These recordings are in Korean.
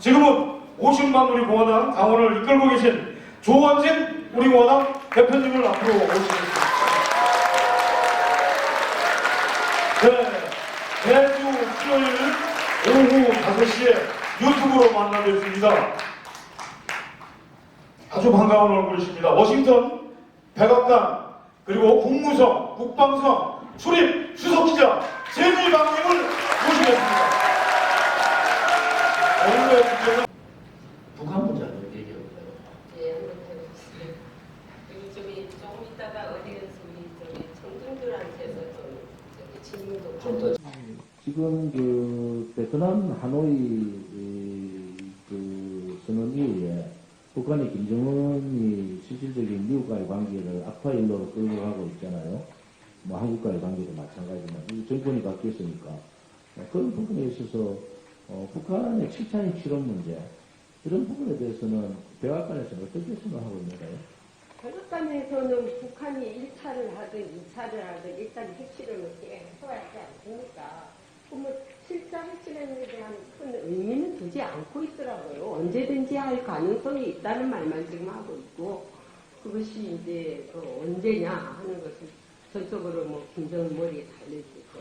지금은 50만 우리 공화당 당원을 이끌고 계신 조원진 우리 공화당 대표님을 앞으로 모시겠습니다. 네, 매주 수요일 오후 5시에 유튜브로 만나뵙습니다. 아주 반가운 얼굴이십니다. 워싱턴, 백악관, 그리고 국무성, 국방성 출입 수석기자 제니방님을 모시겠습니다. 오늘의 주제는 북한 문제를 얘기해볼까요? 예, 한번 해보세요. 그리고 조금 있다가 어디 가서 우리 청중들한테서 좀 질문도 좀 더. 지금 그 베트남 하노이 그 선언 이후에 북한이 김정은이 실질적인 미국과의 관계를 악화 일로로 끌고 가고 있잖아요. 뭐 한국과의 관계도 마찬가지지만 이 정권이 바뀌었으니까 그런 부분에 있어서 북한의 7.2 실험 문제 이런 부분에 대해서는 백악관에서는 어떻게 생각하고 있는가요? 백악관에서는 북한이 1차를 하든 2차를 하든 일단 핵실험을 계속하지 않습니까? 그러면 실제 핵실험에 대한 큰 의미는 두지 않고 있더라고요. 언제든지 할 가능성이 있다는 말만 지금 하고 있고 그것이 이제 언제냐 하는 것을 전적으로 뭐 김정은 머리에 달려있고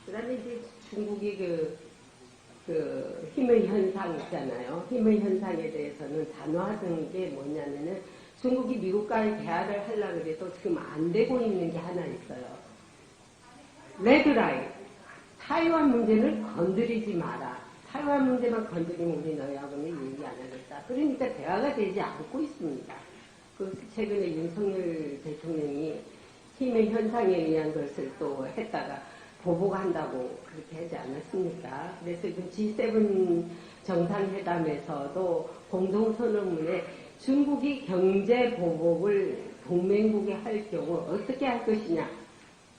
그 다음에 이제 중국이 그 힘의 현상 있잖아요. 힘의 현상에 대해서는 단호하던 게 뭐냐면은 중국이 미국과의 대화를 하려고 해도 지금 안 되고 있는 게 하나 있어요. 레드라인. 타이완 문제는 건드리지 마라. 타이완 문제만 건드리면 우리 너희하고는 얘기 안 하겠다. 그러니까 대화가 되지 않고 있습니다. 그 최근에 윤석열 대통령이 힘의 현상에 의한 것을 또 했다가 보복한다고 그렇게 하지 않았습니까? 그래서 그 G7 정상회담에서도 공동선언문에 중국이 경제 보복을 동맹국에 할 경우 어떻게 할 것이냐.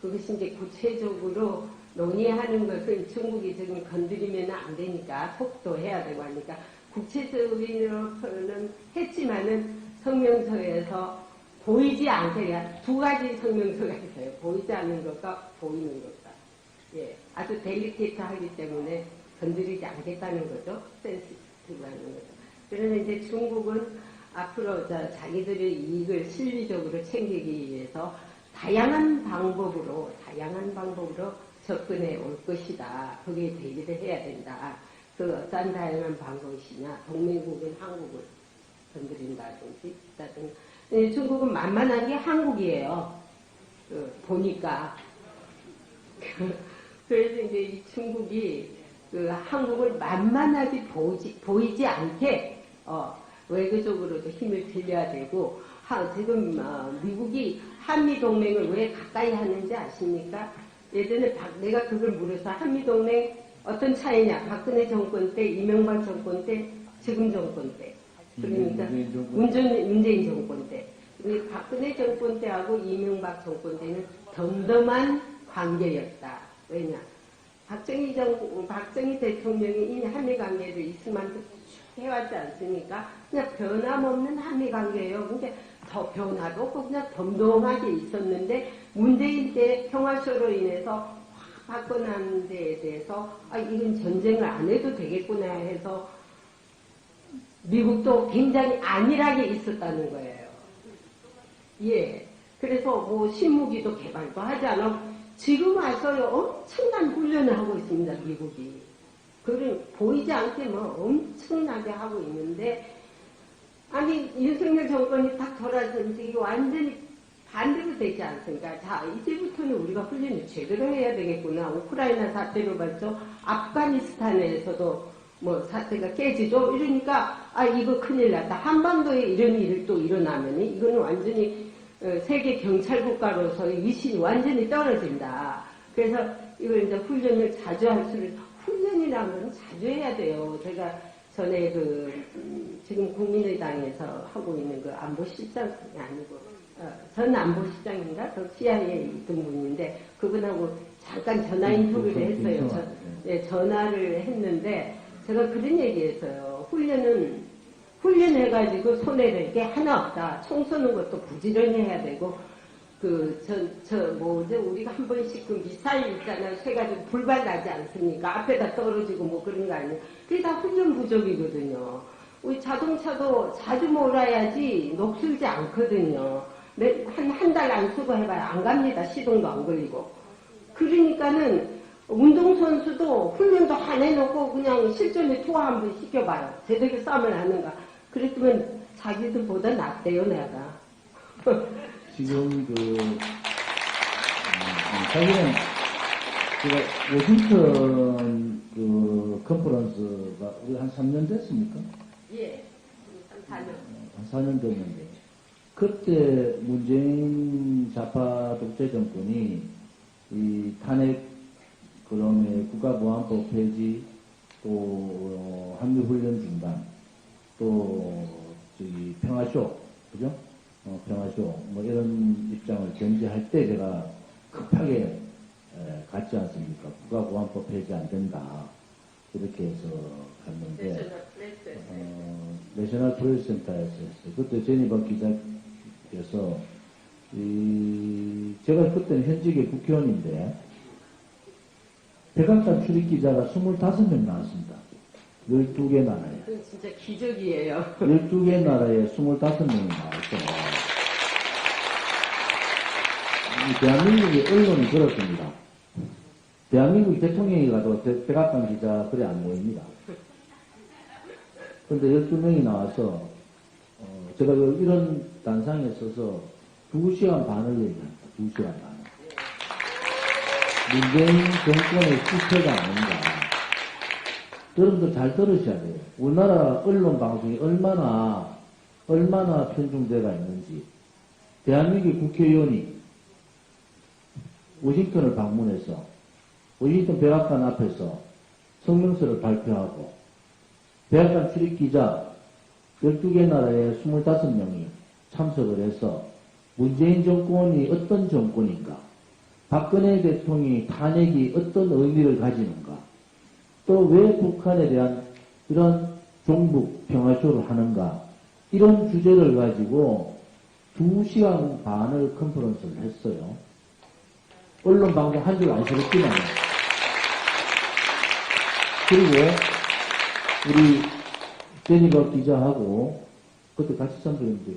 그것이 이제 구체적으로 논의하는 것은 중국이 지금 건드리면 안 되니까 속도해야 되고 하니까 구체적으로는 했지만은 성명서에서 보이지 않게 두 가지 성명서가 있어요. 보이지 않는 것과 보이는 것과. 예, 아주 델리케이트하기 때문에 건드리지 않겠다는 거죠. 센시티브하는 거죠. 그러나 이제 중국은 앞으로 자기들의 이익을 실리적으로 챙기기 위해서 다양한 방법으로 접근해 올 것이다. 거기에 대비를 해야 된다. 그 어떤 다양한 방법이냐. 동맹국인 한국을 건드린다든지. 중국은 만만한 게 한국이에요. 보니까. 그래서 이제 이 중국이 한국을 만만하게 보이지 않게 외교적으로도 힘을 들여야 되고 지금 미국이 한미동맹을 왜 가까이 하는지 아십니까? 예전에 내가 그걸 물어서 한미동맹 어떤 차이냐? 박근혜 정권 때, 이명박 정권 때, 지금 정권 때. 그러니까 문재인 정권 때. 박근혜 정권 때하고 이명박 정권 때는 덤덤한 관계였다. 왜냐? 박정희 대통령이 이미 한미관계를 이스만도 쭉 해왔지 않습니까? 그냥 변함없는 한미관계예요. 근데 더 변화도 없고 그냥 덤덤하게 있었는데 문재인 때 평화쇼로 인해서 확 바꿔난 데에 대해서 이건 전쟁을 안 해도 되겠구나 해서 미국도 굉장히 안일하게 있었다는 거예요. 예. 그래서 뭐 신무기도 개발도 하지 않아. 지금 와서요 엄청난 훈련을 하고 있습니다. 미국이. 그걸 보이지 않게 뭐 엄청나게 하고 있는데 아니 윤석열 정권이 딱 돌아서 이제 완전히 반대로 되지 않습니까? 자 이제부터는 우리가 훈련을 제대로 해야 되겠구나. 우크라이나 사태로 봤죠. 아프가니스탄에서도 뭐 사태가 깨지죠. 이러니까 이거 큰일 났다. 한반도에 이런 일이 또 일어나면 이거는 완전히 세계 경찰 국가로서의 위신이 완전히 떨어진다. 그래서 이걸 이제 훈련을 자주 할수록 훈련이라는 건 자주 해야 돼요. 제가 전에 지금 국민의당에서 하고 있는 그 안보실장이 아니고 전 안보실장인가? CIA에 있던 분인데 그분하고 잠깐 전화 인터뷰를 했어요. 전화를 했는데 제가 그런 얘기했어요. 훈련해가지고 손해낼 게 하나 없다. 총 쏘는 것도 부지런히 해야 되고 우리가 한 번씩 그 미사일 있잖아요. 쇠가지고 불발 나지 않습니까? 앞에다 떨어지고 뭐 그런 거 아니에요. 그게 다 훈련 부족이거든요. 우리 자동차도 자주 몰아야지 녹슬지 않거든요. 한 달 안 쓰고 해봐야 안 갑니다. 시동도 안 걸리고. 그러니까는 운동선수도 훈련도 안 해놓고 그냥 실전에 투하 한번 시켜봐요. 제대로 싸움을 하는가. 그랬으면 자기들보다 낫대요, 내가. 지금 사실은 제가 워싱턴 컨퍼런스가 우리 한 3년 됐습니까? 예, 한 4년. 한 4년 됐는데 그때 문재인 좌파 독재 정권이 이 탄핵 그다음에 국가보안법 폐지 또 한미훈련 중단 또 저기 평화쇼 그죠? 평화쇼 뭐 이런 입장을 견지할 때 제가 급하게 갔지 않습니까? 국가보안법 폐지 안 된다 이렇게 해서 갔는데 내셔널 프레스 센터에서 했어요. 그때 제니번 기자께서 제가 그때는 현직의 국회의원인데 백악관 출입기자가 25명 나왔습니다. 12개 나라에. 그건 진짜 기적이에요. 12개 나라에 25명이 나왔어요. 대한민국의 언론이 그렇습니다. 대한민국 대통령이 가도 백악관 기자 그래 안 모입니다. 그런데 12명이 나와서 제가 이런 단상에 서서 2시간 반을 얘기합니다. 2시간 반. 문재인 정권의 실패가 아닌가. 여러분들 잘 들으셔야 돼요. 우리나라 언론 방송이 얼마나 편중되가 있는지. 대한민국 국회의원이 워싱턴을 방문해서 워싱턴 백악관 앞에서 성명서를 발표하고 백악관 출입기자 12개 나라에 25명이 참석을 해서 문재인 정권이 어떤 정권인가, 박근혜 대통령이 탄핵이 어떤 의미를 가지는가, 또 왜 북한에 대한 이런 종북 평화쇼를 하는가, 이런 주제를 가지고 2시간 반을 컨퍼런스를 했어요. 언론 방송 한 줄 안 실었지만. 그리고 우리 제니버 기자하고 그때 같이 선보였는데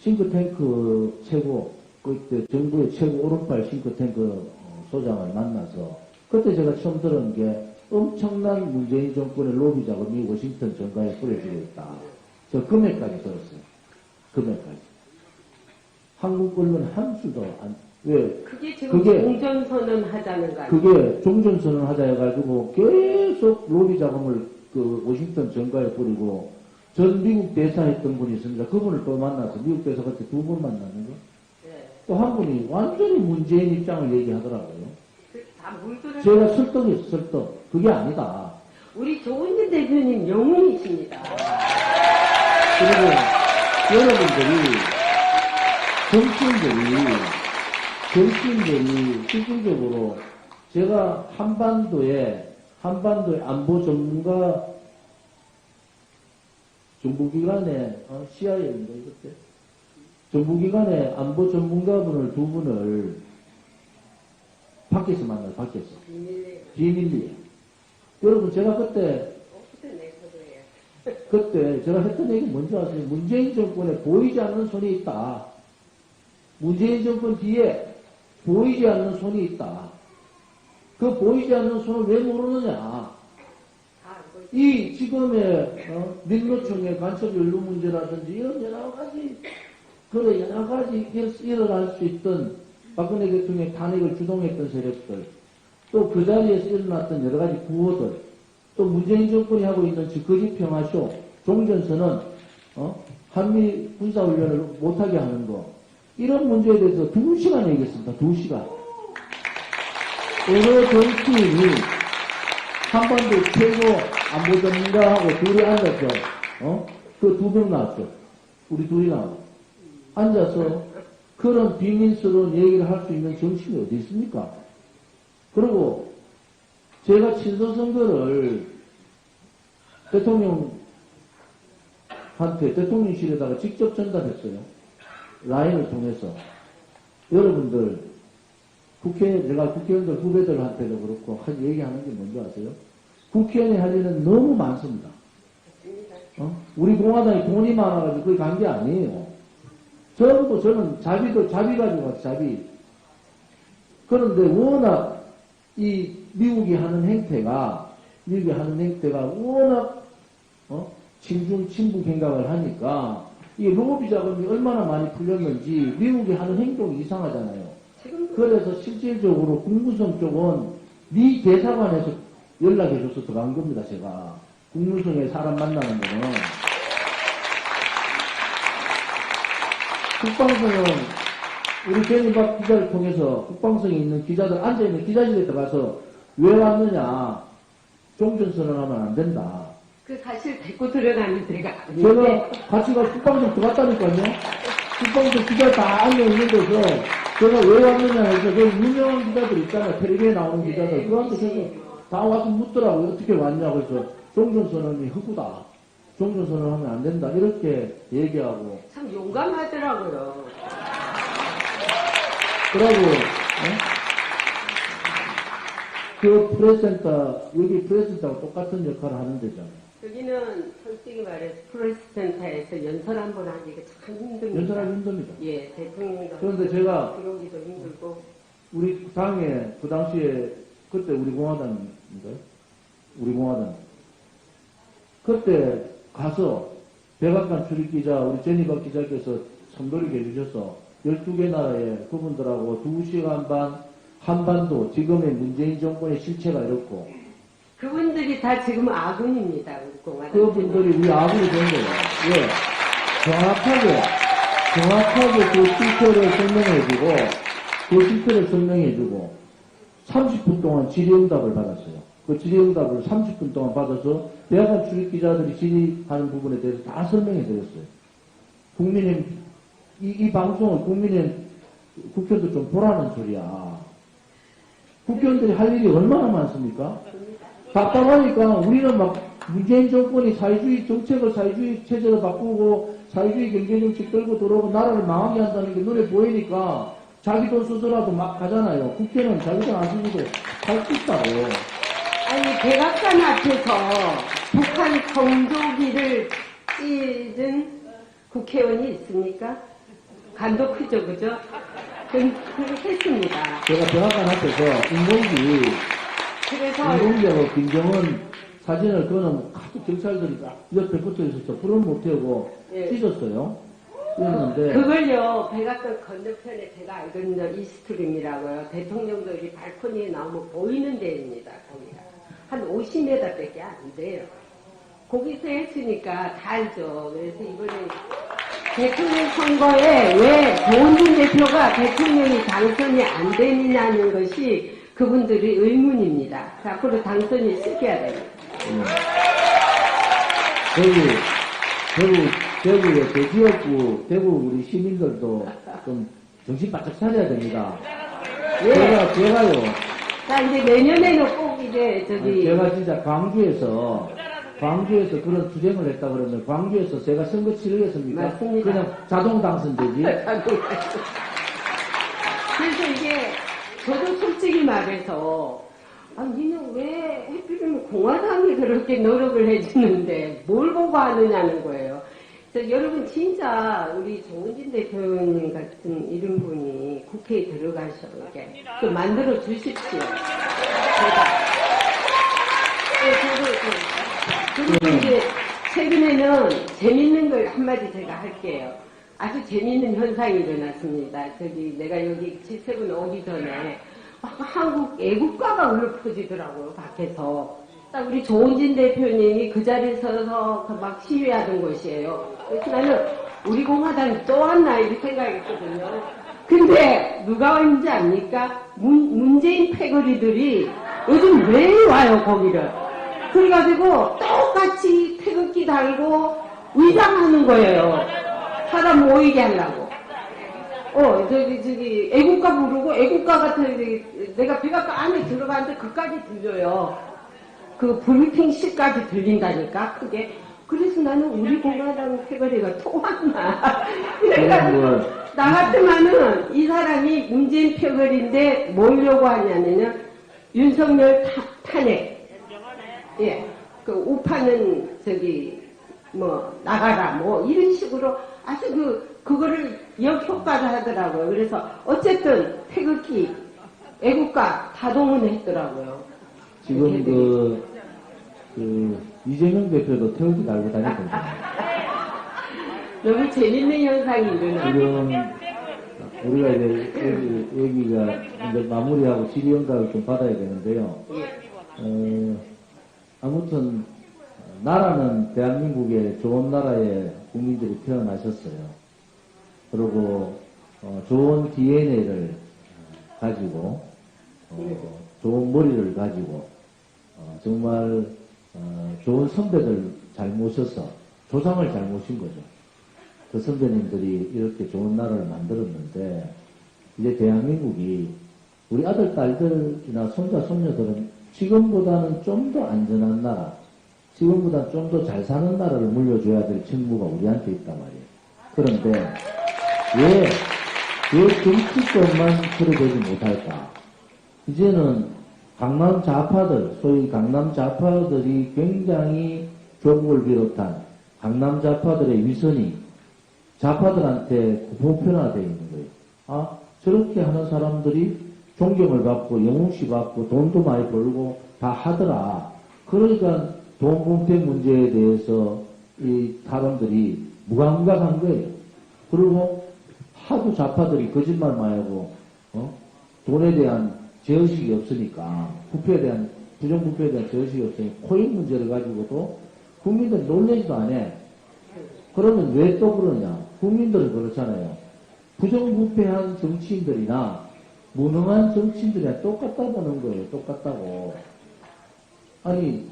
싱크탱크 최고, 그때 정부의 최고 오른팔 싱크탱크 소장을 만나서 그때 제가 처음 들은 게 엄청난 문재인 정권의 로비 자금이 워싱턴 정가에 뿌려지고 있다. 저 금액까지 들었어요. 금액까지. 한국 언론 한 수도 안, 왜? 그게 지금 종전선언 하자는 거 아니에요? 그게 종전선언 하자 해가지고 계속 로비 자금을 워싱턴 정가에 뿌리고 전 미국 대사했던 분이 있습니다. 그분을 또 만나서 미국 대사 그때 2번 만나는 거. 네. 또 한 분이 완전히 문재인 입장을 얘기하더라고요. 다 물들을. 제가 설득했어, 설득. 그게 아니다. 우리 조은진 대표님 영웅이십니다. 그리고 여러분들이, 정치인들이 실질적으로 제가 한반도에 안보 전문가 정부기관에 CIA인가 이것때 정부기관에 안보 전문가분을 2분을 밖에서 만나요. 밖에서 비밀리에. 여러분 제가 그때 제가 했던 얘기 뭔지 아세요? 문재인 정권에 보이지 않는 손이 있다. 문재인 정권 뒤에 보이지 않는 손이 있다. 그 보이지 않는 손을 왜 모르느냐? 이 지금의 민노총의 간첩 연루 문제라든지 이런 여러 가지 일어날 수 있던 박근혜 대통령의 탄핵을 주동했던 세력들, 또 그 자리에서 일어났던 여러 가지 구호들, 또 문재인 정권이 하고 있는 거짓 평화쇼, 종전선언, 한미 군사훈련을 못하게 하는 거, 이런 문제에 대해서 2시간 얘기했습니다. 2시간. 어느 정치인이 한반도 최고 안보 전문가하고 둘이 앉아서, 그 2명 나왔죠. 우리 둘이 나왔죠. 앉아서 그런 비밀스러운 얘기를 할 수 있는 정치인이 어디 있습니까? 그리고 제가 친서선거를 대통령실에다가 직접 전달했어요. 라인을 통해서. 여러분들, 제가 국회의원들 후배들한테도 그렇고, 얘기하는 게 뭔지 아세요? 국회의원이 할 일은 너무 많습니다. 우리 공화당이 돈이 많아가지고 그게 간 게 아니에요. 전부 저는 자비 가지고 왔어요, 자비. 그런데 워낙 미국이 하는 행태가 워낙, 친북 행각을 하니까, 이 로비 자금이 얼마나 많이 풀렸는지 미국이 하는 행동이 이상하잖아요. 그래서 실질적으로 국무성 쪽은 미 대사관에서 연락해줘서 들어간 겁니다, 제가. 국무성에 사람 만나는 거는. 국방성은 우리 제니박 기자를 통해서 국방성에 있는 기자들, 앉아있는 기자실에 들어가서 왜 왔느냐. 종전선언하면 안 된다. 그 사실 데리고 들어가는 데가 아닌데. 제가 같이 가서 국방성 들어갔다니까요. 국방성 기자 다 앉아있는 데서 제가 왜 왔느냐 해서 그 유명한 기자들 있잖아요. 텔레비에 나오는 기자들. 그한테 제가 다 와서 묻더라고요. 어떻게 왔냐고 해서 종전선언이 허구다. 종전선언하면 안 된다. 이렇게 얘기하고. 참 용감하더라고요. 그러고, 그 프레스센터, 여기 프레스센터하고 똑같은 역할을 하는 데잖아요. 여기는 솔직히 말해서 프레스센터에서 연설 한 번 하기가 참 힘듭니다. 연설하기 힘듭니다. 예, 대통령도 그런데 제가 들어오기도 힘들고. 우리 당에, 그 당시에, 그때 우리 공화당인가요? 우리 공화당. 그때 가서 백악관 출입기자, 우리 제니박 기자께서 선돌이게 해주셔서 12개 나라에 그분들하고 2시간 반 한반도, 지금의 문재인 정권의 실체가 이렇고. 그분들이 다 지금 아군입니다, 우리 공화당. 그분들이 우리 아군이 된 거예요. 예. 정확하게 그 실체를 설명해주고, 30분 동안 질의응답을 받았어요. 그 질의응답을 30분 동안 받아서 대학원 출입기자들이 질의하는 부분에 대해서 다 설명해드렸어요. 국민의, 이 방송을 국회의원들 좀 보라는 소리야. 국회의원들이 할 일이 얼마나 많습니까? 답답하니까 우리는 막 문재인 정권이 사회주의 정책을 사회주의 체제로 바꾸고 사회주의 경제정책 들고 들어오고 나라를 망하게 한다는 게 눈에 보이니까 자기 돈 써서라도 막 가잖아요. 국회는 자기 돈 안 쓰고도 할 수 있다고. 아니, 백악관 앞에서 북한 성조기를 찢은 국회의원이 있습니까? 간도 크죠, 그죠? 그렇게 했습니다. 제가 백악관 앞에서 인공지하고 김정은 사진을 그거는 하도 경찰들이 옆에 붙어 있어서 불을 못 태우고 예. 찢었어요. 찢었는데 그걸요, 백악관 건너편에 제가 알거든요. 이스트림이라고요. 대통령들이 발코니에 나오면 보이는 데입니다, 거기가. 한 50m 밖에 안 돼요. 거기서 했으니까 다 알죠. 그래서 이번에 대통령 선거에 왜 조원진 대표가 대통령이 당선이 안 되느냐는 것이 그분들의 의문입니다. 앞으로 당선이 시켜야 됩니다. 대구의 대지역구, 대구 우리 시민들도 좀 정신 바짝 차려야 됩니다. 예. 제가요. 자, 이제 내년에는 꼭 이제 제가 진짜 광주에서 그런 투쟁을 했다 그러면 광주에서 제가 선거 치르겠습니까? 맞습니다. 그냥 자동 당선되지. 그래서 이게 저도 솔직히 말해서 니는 왜 하필이면 공화당이 그렇게 노력을 해주는데 뭘 보고 하느냐는 거예요. 그래서 여러분 진짜 우리 정은진 대표님 같은 이런 분이 국회에 들어가셔게 만들어 주십시오. 그리고 이제 최근에는 재밌는 걸 한마디 제가 할게요. 아주 재밌는 현상이 일어났습니다. 내가 여기 G7 오기 전에 한국 애국가가 울려 퍼지더라고요, 밖에서. 딱 우리 조은진 대표님이 그 자리에 서서 막 시위하던 곳이에요. 그래서 나는 우리 공화당이 또 왔나 이렇게 생각했거든요. 근데 누가 왔는지 압니까? 문재인 패거리들이 요즘 왜 와요, 거기를? 그래가지고 똑같이 태극기 달고 위장하는 거예요. 사람 모이게 하려고. 애국가 부르고, 애국가 같은, 내가 백악관 안에 들어가는데 그까지 들려요. 그 브리핑실까지 들린다니까, 크게. 그래서 나는 우리 공화당 패거리가 통하나. 그래가지고 나 같으면은 이 사람이 문재인 패거리인데 뭐려고 하냐면요. 윤석열 탄핵. 예. 그 우파는 나가라 뭐 이런 식으로 아주 그거를 역효과를 하더라고요. 그래서 어쨌든 태극기 애국가 다 동원했더라고요. 지금 이재명 대표도 태극기 달고 다녔거든요. 너무 재밌는 현상이 일어나요. 지금 우리가 이제 여기가 이제 마무리하고 질의응답을 좀 받아야 되는데요. 아무튼 나라는 대한민국의 좋은 나라에 국민들이 태어나셨어요. 그리고 좋은 DNA를 가지고 좋은 머리를 가지고 정말 좋은 선배들 잘 모셔서 조상을 잘 모신 거죠. 그 선배님들이 이렇게 좋은 나라를 만들었는데 이제 대한민국이 우리 아들, 딸들이나 손자, 손녀들은 지금보다는 좀 더 안전한 나라, 지금보다 좀 더 잘 사는 나라를 물려줘야 될 책무가 우리한테 있단 말이에요. 그런데 왜 정치권만 그래되지 못할까? 이제는 강남 좌파들, 소위 강남 좌파들이 굉장히 조국을 비롯한 강남 좌파들의 위선이 좌파들한테 보편화되어 있는 거예요. 아, 저렇게 하는 사람들이 존경을 받고 영웅시 받고 돈도 많이 벌고 다 하더라. 그러니까 돈 공태 문제에 대해서 이 사람들이 무감각한 거예요. 그리고 하도 좌파들이 거짓말 많이 하고 돈에 대한 제어식이 없으니까 부패에 대한 부정부패에 대한 제어식이 없으니까 코인 문제를 가지고도 국민들이 놀래지도 안 해. 그러면 왜 또 그러냐? 국민들은 그렇잖아요. 부정부패한 정치인들이나 무능한 정치인들이랑 똑같다 보는 거예요. 똑같다고. 아니,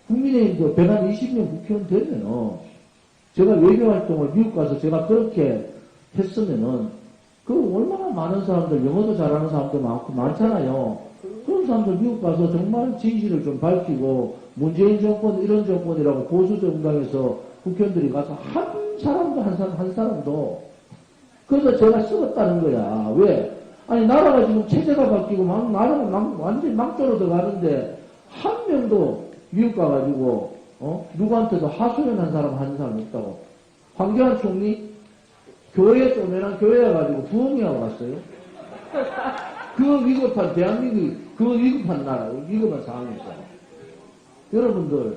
국민의힘도 120년 국회의원 되면은, 제가 외교활동을 미국 가서 제가 그렇게 했으면은, 얼마나 많은 사람들, 영어도 잘하는 사람들 많잖아요. 그런 사람들 미국 가서 정말 진실을 좀 밝히고, 문재인 정권, 이런 정권이라고 보수 정당에서 국회의원들이 가서 한 사람도, 그래서 제가 썩었다는 거야. 왜? 아니, 나라가 지금 체제가 바뀌고, 나라가 완전히 망조로 들어가는데, 한 명도 미국 가가지고, 누구한테도 하소연한 사람 없다고. 황교안 총리, 교회에 쪼매난 교회에 가지고 부흥회하고 갔어요. 그 위급한, 대한민국이 그 위급한 나라, 위급한 상황에서. 여러분들,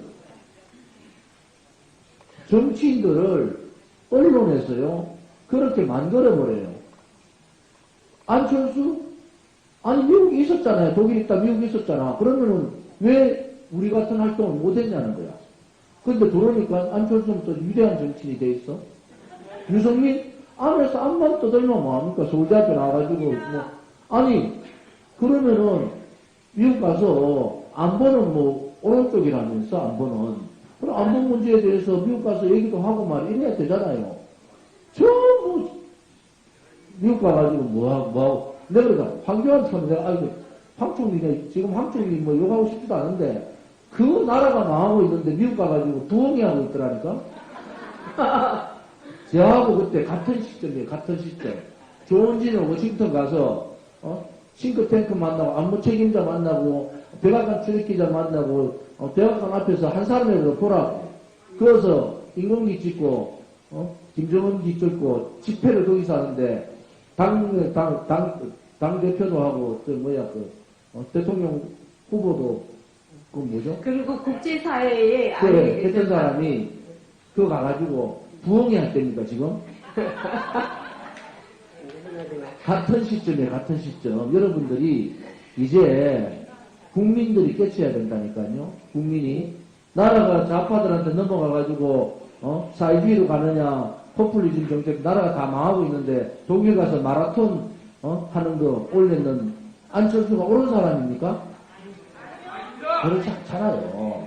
정치인들을 언론에서요, 그렇게 만들어버려요. 안철수? 아니, 미국에 있었잖아요. 독일 있다, 미국에 있었잖아. 그러면은, 왜 우리 같은 활동을 못했냐는 거야. 근데 들어오니까 안철수는 또 위대한 정치인이 돼 있어. 유승민? 안에서 안만 떠들면 뭐합니까? 서울대학교 나와가지고, 아니, 그러면은, 미국 가서, 안보는 오른쪽이라면서, 안보는. 그럼 안보 문제에 대해서 미국 가서 얘기도 하고 이래야 되잖아요. 전부, 미국 가가지고 뭐하고. 내가 그러다, 황교안 참 내가, 황 총리가, 지금 황 총리 욕하고 싶지도 않은데, 그 나라가 망하고 있는데 미국 가가지고 부흥회 하고 있더라니까? 저하고 그때 같은 시점. 조원진은 워싱턴 가서, 싱크탱크 만나고, 안보 책임자 만나고, 백악관 출입기자 만나고, 백악관 앞에서 한 사람이라도 보라고. 그래서 인공기 찍고, 김정은기 찍고, 집회를 거기서 하는데, 당대표도 하고, 대통령 후보도, 그리고 국제사회에 그래, 했던 사람이, 그거 가가지고, 부흥회 할 때입니까, 지금? 같은 시점. 여러분들이, 이제, 국민들이 깨쳐야 된다니까요. 국민이. 나라가 좌파들한테 넘어가가지고, 사이비로 가느냐, 포퓰리즘 정책, 나라가 다 망하고 있는데, 독일 가서 마라톤, 하는 거 올렸는 안철수가 옳은 사람입니까? 그렇지 않잖아요.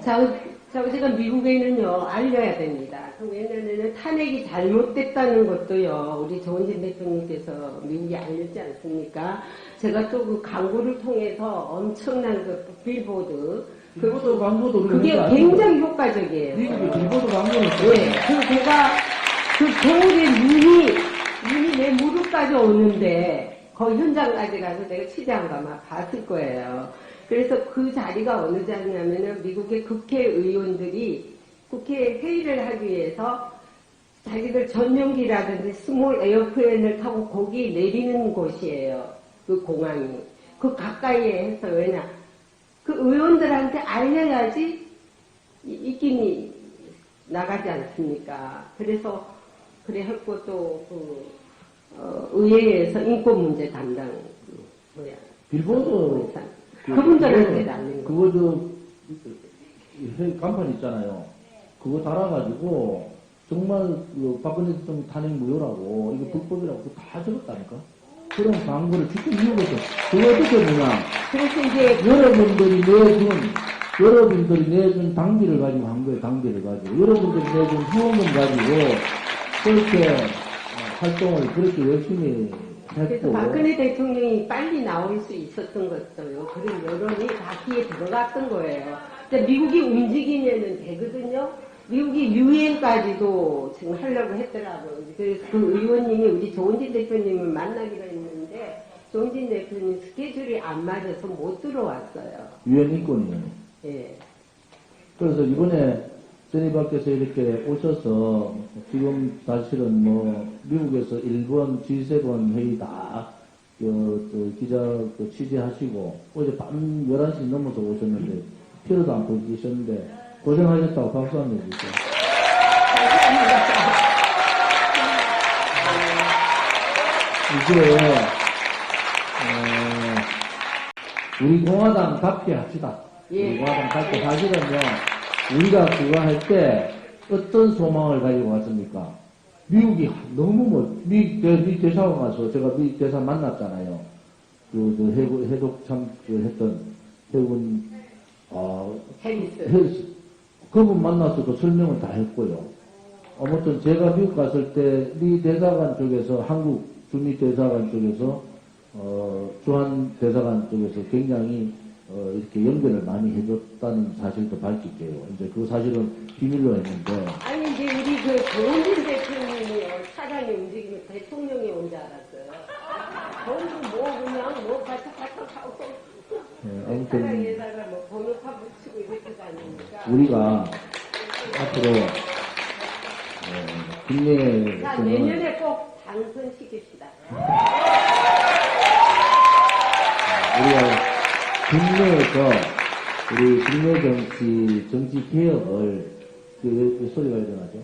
제가 미국에는요, 알려야 됩니다. 왜냐면은 탄핵이 잘못됐다는 것도요, 우리 조원진 대통령께서 미국에 알렸지 않습니까? 제가 또 그 광고를 통해서 엄청난 그 빌보드, 빌보드 광고도 그게 굉장히 효과적이에요. 미국의 빌보드 광고는 예, 제가 그 겨울에 눈이 내 무릎까지 오는데 거기 현장까지 가서 내가 취재한 거 아마 봤을 거예요. 그래서 그 자리가 어느 자리냐면은 미국의 국회의원들이 국회 회의를 하기 위해서 자기들 전용기라든지 스몰 에어플랜을 타고 거기 내리는 곳이에요. 그 공항이. 그 가까이에 해서 왜냐? 그 의원들한테 알려야지 입김이 나가지 않습니까? 그래서 그래 했고 또 의회에서 인권 문제 담당 빌보드 그분들한테 날린 거. 그거 간판 있잖아요. 그거 달아가지고 정말 그 박근혜 대통령 탄핵 무효라고 이거 불법이라고 그거 다 적었다니까. 그런 광고를 직접 미국에서 그거 어떻게 보냐? 그래서 이제 여러분들이 내준 당비를 가지고 한 거예요. 당비를 가지고 여러분들이 내준 후원금 가지고 그렇게 활동을 그렇게 열심히 그래서 했고. 박근혜 대통령이 빨리 나올 수 있었던 것도요. 그런 여론이 다 귀에 들어갔던 거예요. 근데 미국이 움직이면은 되거든요. 미국이 유엔까지도 지금 하려고 했더라고요. 그래서 그 의원님이 우리 조은진 대표님을 만나기로 했는데 조은진 대표님 스케줄이 안 맞아서 못 들어왔어요. 유엔 인권위원회. 예. 그래서 이번에 전희박께서 이렇게 오셔서 지금 사실은 뭐 미국에서 일본 G7 회의 다 기자 취재하시고 어제 밤 11시 넘어서 오셨는데 필요도 않고 계셨는데 고생하셨다고 박수 한번 해주세요. 이제 우리 공화당답게 합시다. 우리 공화당답게 사실은요. 우리가 그거 할 때 어떤 소망을 가지고 왔습니까? 미국이 너무 미 대사관 가서 제가 미 대사 만났잖아요. 해독 했던 해군 해리스. 그분 만나서도 설명을 다 했고요. 아무튼 제가 미국 갔을 때 미 대사관 쪽에서 한국 주미 대사관 쪽에서 주한 대사관 쪽에서 굉장히 이렇게 연결을 많이 해줬다는 사실도 밝힐게요. 이제 그 사실은 비밀로 했는데. 아니 이제 우리 그 조은진 대표님이 차량이 움직이면 대통령이 온 줄 알았어요. 전부 뭐 그냥 뭐 바짝바짝하고 아무튼 차량에다가 뭐 번호판 붙이고 이렇게 다니니까. 우리가 앞으로 국내에서는 자 내년에 꼭 당선시킵시다. 우리가 국내에서 우리 국내 정치 개혁을 그 소리가 일어나죠.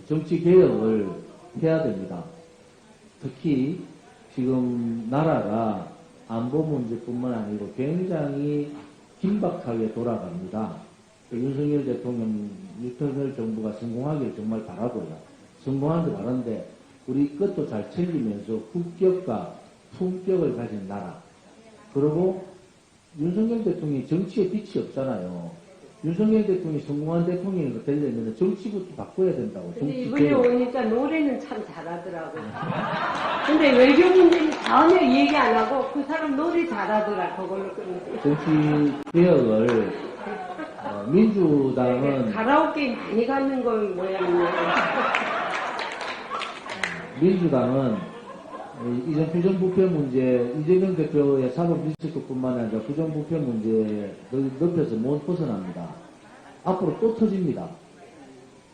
정치 개혁을 해야 됩니다. 특히 지금 나라가 안보 문제뿐만 아니고 굉장히 긴박하게 돌아갑니다. 윤석열 대통령, 윤석열 정부가 성공하길 정말 바라고요. 성공하길 바라는데 우리 것도 잘 챙기면서 국격과 품격을 가진 나라. 그리고 윤석열 대통령이 정치에 빛이 없잖아요. 윤석열 대통령이 성공한 대통령이 되려면 정치부터 바꿔야 된다고. 근데 이번에 오니까 노래는 참 잘하더라고요. 근데 외교 문제는 전혀 얘기 안 하고 그 사람 노래 잘하더라. 그걸로 끝냈어요. 정치 개혁을 민주당은 가라오케 많이 가는 걸 모양이에요. 민주당은 이전 부정부패 문제, 이재명 대표의 사법 리스크뿐만 아니라 부정부패 문제에 넓혀서 못 벗어납니다. 앞으로 또 터집니다.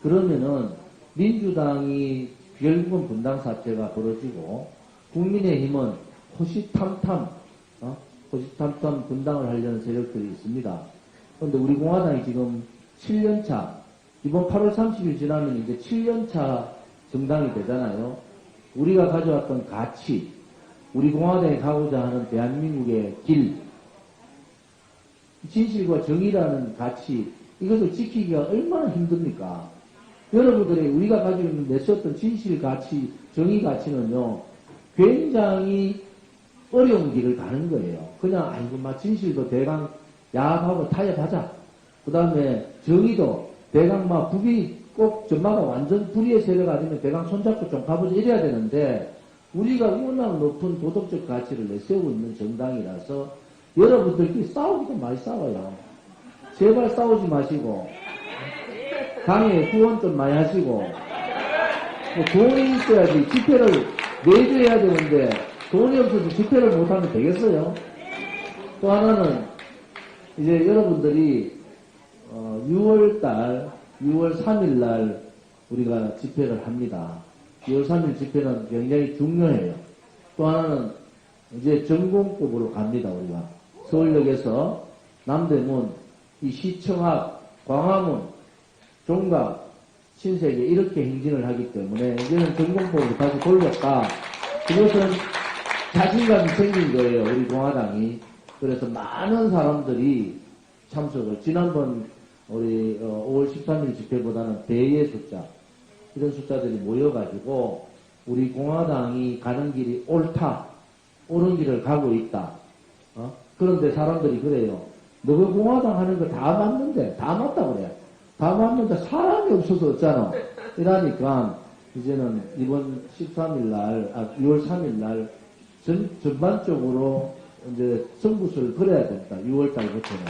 그러면은 민주당이 결국은 분당 사태가 벌어지고 국민의힘은 호시탐탐 분당을 하려는 세력들이 있습니다. 그런데 우리 공화당이 지금 7년차, 이번 8월 30일 지나면 이제 7년차 정당이 되잖아요. 우리가 가져왔던 가치, 우리 공화당이 가고자 하는 대한민국의 길, 진실과 정의라는 가치, 이것을 지키기가 얼마나 힘듭니까? 여러분들이 우리가 가지고 있는 내세웠던 진실 가치, 정의 가치는요, 굉장히 어려운 길을 가는 거예요. 그냥, 아이고, 진실도 대강 야합하고 타협하자. 그 다음에 정의도 대강 북이 꼭 전마가 완전 불의의 세력 아니면 대강 손잡고 좀 가보자 이래야 되는데 우리가 워낙 높은 도덕적 가치를 내세우고 있는 정당이라서 여러분들끼리 싸우기도 많이 싸워요. 제발 싸우지 마시고, 당에 후원 좀 많이 하시고, 뭐 돈이 있어야지 집회를 매주 해야 되는데, 돈이 없어서 집회를 못하면 되겠어요? 또 하나는, 이제 여러분들이, 6월 3일 우리가 집회를 합니다. 6월 3일 집회는 굉장히 중요해요. 또 하나는 이제 전공법으로 갑니다, 우리가. 서울역에서 남대문, 이 시청 앞, 광화문, 종각, 신세계 이렇게 행진을 하기 때문에 이제는 전공법으로 다시 돌렸다. 그것은 자신감이 생긴 거예요, 우리 공화당이. 그래서 많은 사람들이 참석을, 지난번 우리 5월 13일 집회보다는 배의 숫자, 이런 숫자들이 모여가지고 우리 공화당이 가는 길이 옳다, 옳은 길을 가고 있다. 그런데 사람들이 그래요. 너가 공화당 하는 거 다 맞는데, 다 맞다 그래. 다 맞는데 사람이 없어서 어쩌나. 이러니까 이제는 이번 6월 3일 날 전반적으로 이제 선구수를 걸어야 된다. 6월 달부터는.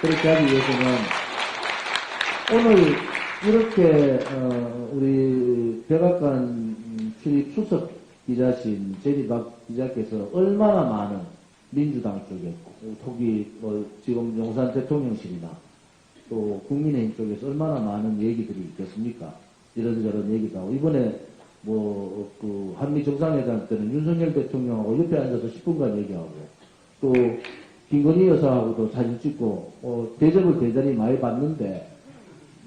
그렇게 하기 위해서는 오늘 이렇게 우리 백악관 출입 수석 기자신 제니박 기자께서 얼마나 많은 민주당 쪽에 거기 지금 용산 대통령실이나 또 국민의힘 쪽에서 얼마나 많은 얘기들이 있겠습니까? 이런저런 얘기도 하고 이번에 그 한미 정상회담 때는 윤석열 대통령하고 옆에 앉아서 10분간 얘기하고 또 김건희 여사하고도 사진 찍고 대접을 대단히 많이 받는데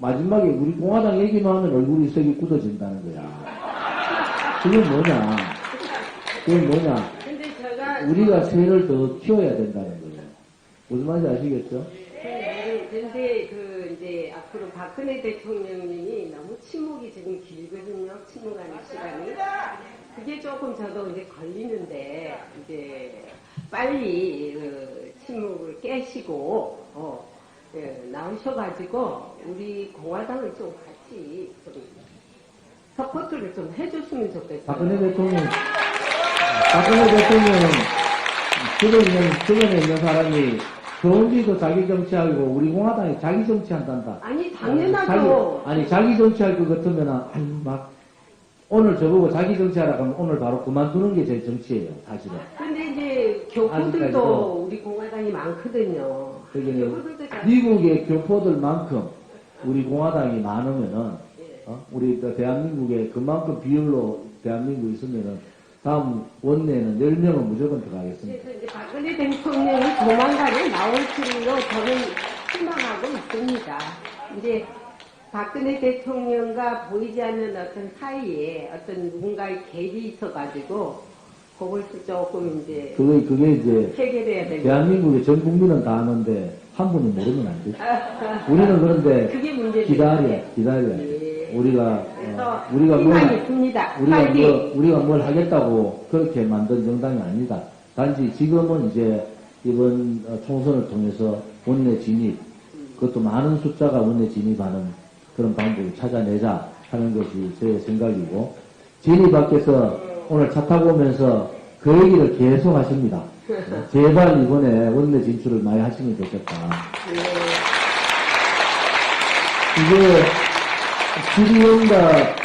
마지막에 우리 공화당 얘기만 하면 얼굴이 색이 굳어진다는 거야. 그게 뭐냐? 근데 제가 우리가 새를 더 키워야 된다는 거예요. 무슨 말인지 아시겠죠? 근데 이제 앞으로 박근혜 대통령님이 너무 침묵이 지금 길거든요. 침묵하는 시간이. 그게 조금 저도 이제 걸리는데 이제 빨리 침묵을 깨시고 나오셔가지고 우리 공화당을 좀 같이 좀 서포트를 좀 해줬으면 좋겠어요. 박근혜 대통령은 주변에 있는 사람이 조은지도 자기 정치하고 우리 공화당이 자기 정치한단다. 아니 당연하죠. 자기 정치할 것 같으면 오늘 저보고 자기 정치하라 하면 오늘 바로 그만두는 게 제 정치예요, 사실은. 근데 이제 교포들도 아직까지도 우리 공화당이 많거든요. 교포들도 미국의 교포들만큼 우리 공화당이 많으면은 우리 대한민국에 그만큼 비율로 대한민국이 있으면은 다음 원내에는 10명은 무조건 들어가겠습니다. 그래서 이제 박근혜 대통령이 조만간에 나올 줄로 저는 희망하고 있습니다. 이제 박근혜 대통령과 보이지 않는 어떤 사이에 어떤 누군가의 갭이 있어가지고 그걸 조금 이제 그게 이제 해결해야 되고 대한민국의 전 국민은 다 아는데 한 분이 모르면 안 되죠. 우리는 그런데 그게 문제죠. 기다려. 예. 우리가 희망이 있습니다. 우리가 뭘 하겠다고 그렇게 만든 정당이 아니다. 단지 지금은 이제 이번 총선을 통해서 원내 진입, 그것도 많은 숫자가 원내 진입하는 그런 방법을 찾아내자 하는 것이 제 생각이고, 진희 밖에서 오늘 차 타고 오면서 그 얘기를 계속 하십니다. 제발 이번에 원내 진출을 많이 하시면 좋겠다. 이게 질의응답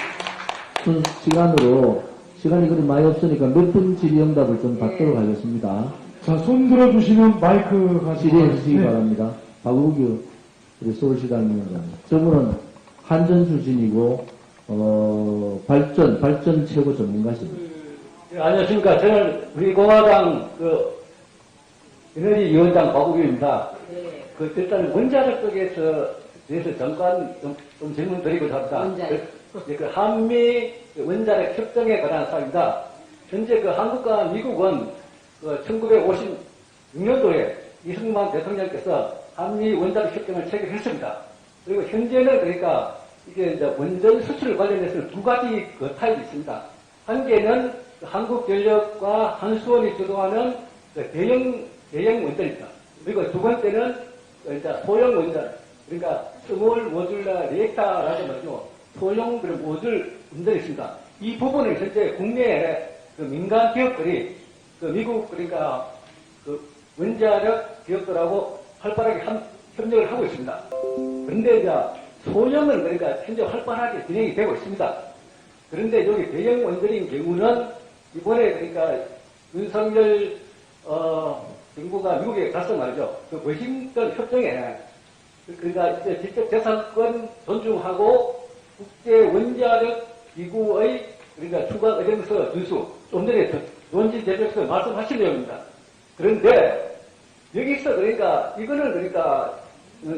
시간으로 시간이 그리 많이 없으니까 몇 분 질의응답을 좀 받도록 하겠습니다. 자, 손 들어주시면 마이크 가지고 질의해 주시기 바랍니다. 박우규 우리 서울시당위원장. 저분은 한전 출신이고 발전 최고 전문가십니다. 안녕하십니까. 저는 우리 공화당 에너지 위원장 박우규입니다. 일단 원자력 쪽에서 대해서 잠깐 좀 질문 드리고자 합니다. 그 한미 원자력 협정에 관한 사항입니다. 현재 한국과 미국은 1956년도에 이승만 대통령께서 한미 원자력 협정을 체결했습니다. 그리고 현재는 그러니까 이게 이제 원전 수출 관련해서 두 가지 타입이 있습니다. 한 개는 한국전력과 한수원이 주도하는 대형 원전입니다. 그리고 두 번째는 이제 소형 원전, 그러니까 스몰 모듈러 리액터라고 말이죠. 소형 그런 모듈 원전이 있습니다. 이 부분은 현재 국내에 민간 기업들이 미국 그러니까 원자력 기업들하고 활발하게 협력을 하고 있습니다. 그런데 이제 소형은 그러니까 현재 활발하게 진행이 되고 있습니다. 그런데 여기 대형 원전인 경우는 이번에 그러니까 윤석열 정부가 미국에 가서 말이죠. 그 워싱턴 협정에 그러니까 이제 지적 재산권 존중하고 국제 원자력 기구의 그러니까 추가 의정서 준수 좀 전에 원진 대표께서 말씀하신 내용입니다. 그런데 여기서 그러니까 이거는 그러니까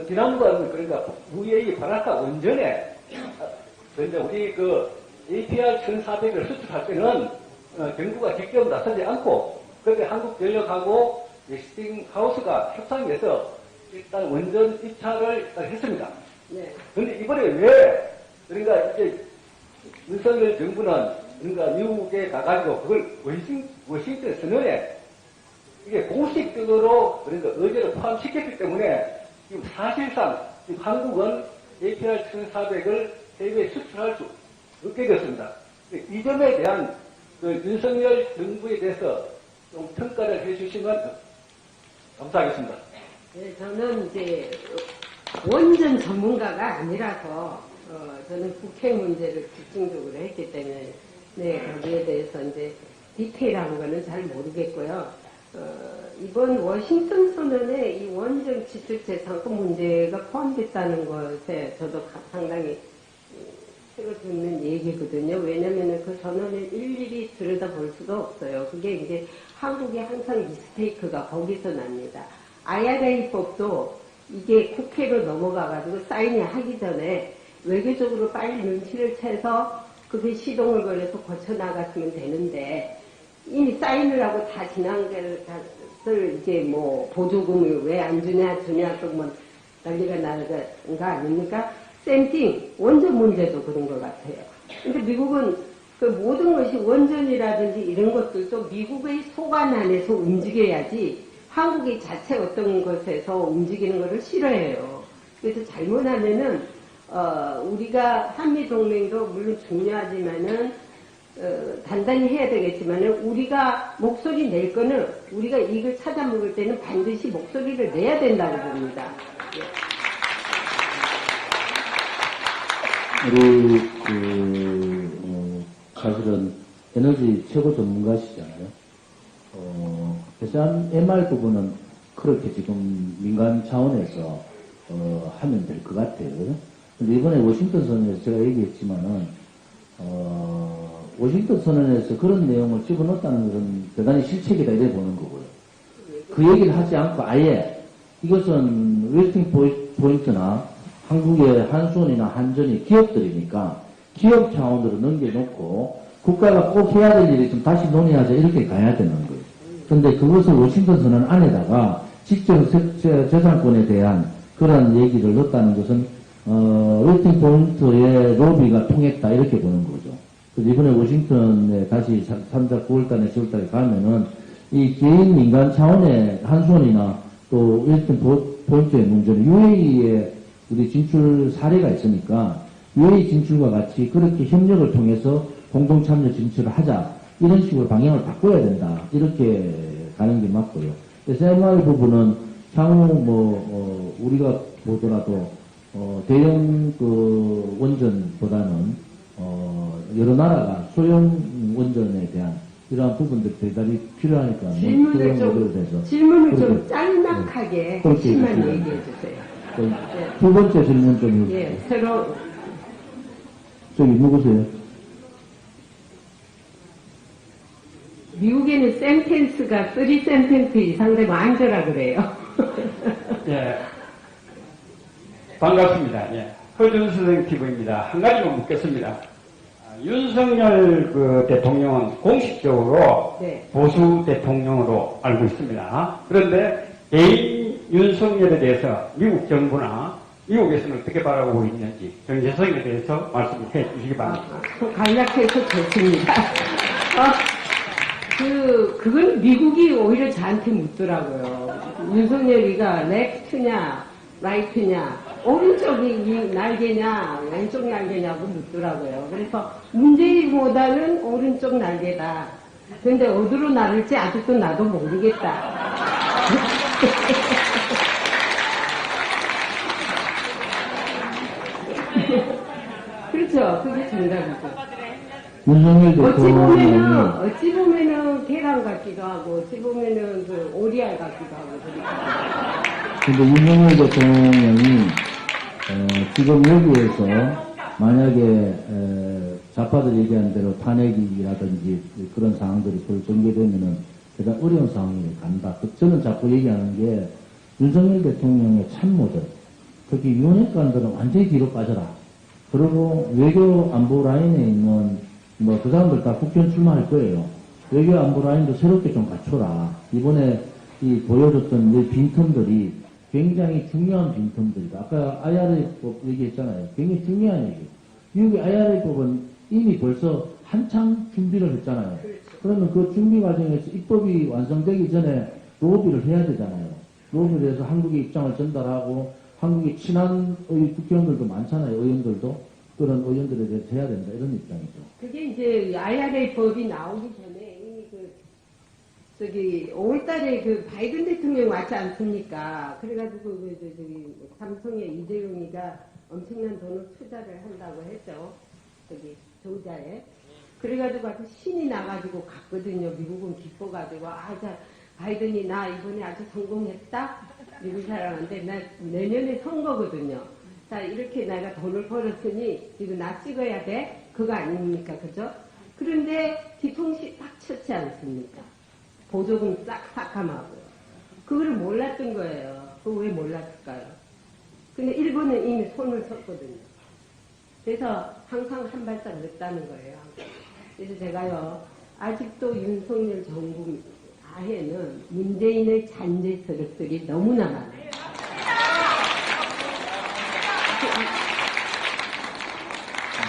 지난번 그러니까 UAE 바라카 원전에 그런데 우리 그 APR 1400을 수출할 때는 정부가 직접 나서지 않고 그렇게 한국전력하고 웨스팅하우스가 협상해서 일단 원전 입찰을 일단 했습니다. 네. 그런데 이번에 왜 그러니까 이제 윤석열 정부는 그러니까 미국에 가가지고 그걸 워싱턴 선언에 이게 공식적으로 그러니까 의제를 포함시켰기 때문에 지금 사실상 지금 한국은 APR 1400을 해외에 수출할 수 없게 됐습니다. 이 점에 대한 그 윤석열 정부에 대해서 좀 평가를 해주시면 감사하겠습니다. 네, 저는 이제 원전 전문가가 아니라서 저는 국회 문제를 집중적으로 했기 때문에 네, 거기에 대해서 이제 디테일한 거는 잘 모르겠고요. 이번 워싱턴 선언에 이 원전 지출재산권 문제가 포함됐다는 것에 저도 상당히 새로 듣는 얘기거든요. 왜냐면은 그 선언을 일일이 들여다볼 수도 없어요. 그게 이제 한국의 항상 미스테이크가 거기서 납니다. IRA법도 이게 국회로 넘어가가지고 사인을 하기 전에 외교적으로 빨리 눈치를 채서 그게 시동을 걸어서 거쳐나갔으면 되는데 이미 사인을 하고 다 지난 것을 이제 뭐 보조금을 왜 안 주냐 또 뭐 난리가 나는 거 아닙니까? 쌤띵 원전 문제도 그런 것 같아요. 근데 미국은 그 모든 것이 원전이라든지 이런 것들도 미국의 소관 안에서 움직여야지 한국이 자체 어떤 것에서 움직이는 것을 싫어해요. 그래서 잘못하면은 우리가 한미동맹도 물론 중요하지만은 단단히 해야 되겠지만은 우리가 목소리 낼 거는 우리가 이익을 찾아 먹을 때는 반드시 목소리를 내야 된다고 봅니다. 우리 사실은 에너지 최고 전문가시잖아요. 그래서 MR 부분은 그렇게 지금 민간 차원에서 하면 될 것 같아요. 근데 이번에 워싱턴 선언에서 제가 얘기했지만은 워싱턴 선언에서 그런 내용을 집어넣었다는 것은 대단히 실책이다 이래 보는 거고요. 그 얘기를 하지 않고 아예 이것은 웨스팅 포인트나 한국의 한수원이나 한전이 기업들이니까 기업 차원으로 넘겨놓고 국가가 꼭 해야 될 일이 좀 다시 논의하자 이렇게 가야 되는 거예요. 그런데 그것을 워싱턴 선언 안에다가 직접 재산권에 대한 그런 얘기를 넣었다는 것은 웨스팅 포인트의 로비가 통했다 이렇게 보는 거죠. 그래서 이번에 워싱턴에 다시 3자 9월달에 10월달에 가면은 이 개인 민간 차원의 한수원이나 또 웨스팅 포인트의 문제는 UAE에 우리 진출 사례가 있으니까 UAE 진출과 같이 그렇게 협력을 통해서 공동참여 진출을 하자 이런 식으로 방향을 바꿔야 된다 이렇게 가는 게 맞고요. 그래서 MR 부분은 향후 우리가 보더라도 대형 그 원전보다는 여러 나라가 소형 원전에 대한 이러한 부분들 대단히 필요하니까 질문을 좀 짤막하게 핵심만 얘기해 주세요. 두 번째 질문 좀 해주세요. 예, 새로 저기 누구세요? 미국에는 센텐스가 3센텐스 이상 되면 안 되라 그래요. 예. 반갑습니다. 예. 허준수생 TV입니다. 한 가지만 묻겠습니다. 윤석열 그 대통령은 공식적으로 네. 보수 대통령으로 알고 있습니다. 그런데 개인 윤석열에 대해서 미국 정부나 미국에서는 어떻게 바라보고 있는지 정체성에 대해서 말씀해 주시기 바랍니다. 간략해서 좋습니다. 그건 미국이 오히려 저한테 묻더라고요. 윤석열이가 레프트냐, 라이트냐, 오른쪽이 날개냐, 왼쪽 날개냐고 묻더라고요. 그래서 문재인보다는 오른쪽 날개다. 근데 어디로 나를지 아직도 나도 모르겠다. 그게 정답이죠. 윤석열 대통령이 어찌 보면은 계란 같기도 하고, 어찌 보면은 그 오리알 같기도 하고, 그러니까. 근데 윤석열 대통령이 지금 여기에서 만약에 좌파들이 얘기한 대로 탄핵이라든지 그런 상황들이 전개되면은 대단히 어려운 상황이 간다. 저는 자꾸 얘기하는 게 윤석열 대통령의 참모들, 특히 윤핵관들은 완전히 뒤로 빠져라. 그리고 외교 안보 라인에 있는 그 사람들 다 국회의원 출마할 거예요. 외교 안보 라인도 새롭게 좀 갖춰라. 이번에 이 보여줬던 이 빈틈들이 굉장히 중요한 빈틈들이다. 아까 IRA법 얘기했잖아요. 굉장히 중요한 얘기. 미국의 IRA법은 이미 벌써 한창 준비를 했잖아요. 그러면 그 준비 과정에서 입법이 완성되기 전에 로비를 해야 되잖아요. 로비를 해서 한국의 입장을 전달하고 한국의 친한 국회의원들도 많잖아요. 의원들도. 그런 의원들에 대해서 해야 된다. 이런 입장이죠. 그게 이제 IRA 법이 나오기 전에 이미 5월달에 그 바이든 대통령 왔지 않습니까? 그래가지고 삼성의 이재용이가 엄청난 돈을 투자를 한다고 했죠. 조지아에. 그래가지고 아주 신이 나가지고 갔거든요. 미국은 기뻐가지고 자 바이든이 나 이번에 아주 성공했다. 미국 사람한테 나 내년에 선거거든요. 자 이렇게 내가 돈을 벌었으니 지금 나 찍어야 돼. 그거 아닙니까? 그죠? 그런데 뒤통수 딱 쳤지 않습니까? 보조금 싹 삭감하고요. 그거를 몰랐던 거예요. 그거 왜 몰랐을까요? 근데 일본은 이미 손을 쳤거든요. 그래서 항상 한 발짝 늦다는 거예요. 그래서 제가요, 아직도 윤석열 정부 하에는 문재인의 잔재 세력들이 너무나 많아요.